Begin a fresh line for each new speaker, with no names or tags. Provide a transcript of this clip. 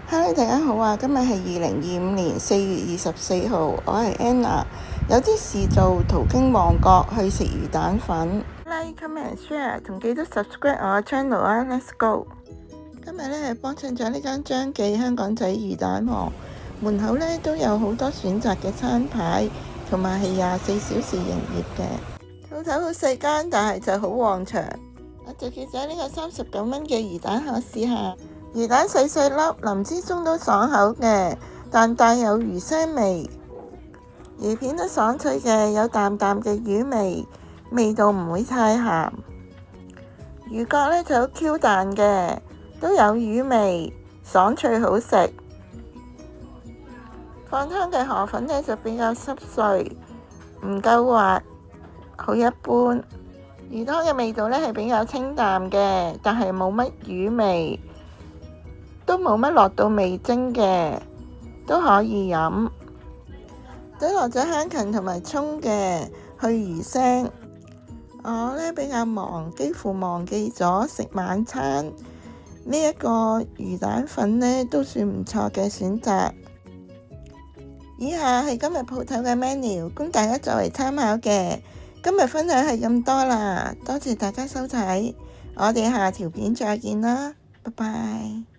Hello，大家好啊！今日係2025年4月24號，我係 Anna。有啲事做，途經旺角去食魚蛋粉。Like、comment、share 同記得 subscribe 我嘅 channel 啊！Let's go！ 今日呢係幫襯咗呢間張記香港仔魚蛋王，門口呢都有好多選擇嘅餐牌，同埋係24小時營業嘅。鋪頭好細間，但係就好旺場。我就叫咗呢個39蚊嘅魚蛋盒試下。魚蛋細細粒，淋之中都爽口嘅，但帶有魚腥味。魚片都爽脆嘅，有淡淡嘅魚味，味道唔會太鹹。魚角呢就好 Q 彈嘅，都有魚味，爽脆好食。放湯嘅河粉呢就比較濕碎，唔夠滑，好一般。魚湯嘅味道呢係比較清淡嘅，但係冇乜魚味。都冇乜落到味精嘅，都可以飲。都落咗香芹同埋葱嘅，去魚腥。我呢比較忙，幾乎忘記咗食晚餐。呢一個魚蛋粉呢都算唔錯嘅選擇。以下係今日鋪頭嘅 menu， 供大家作為參考嘅。今日分享係咁多啦，多謝大家收睇，我哋下條片再見啦，拜拜。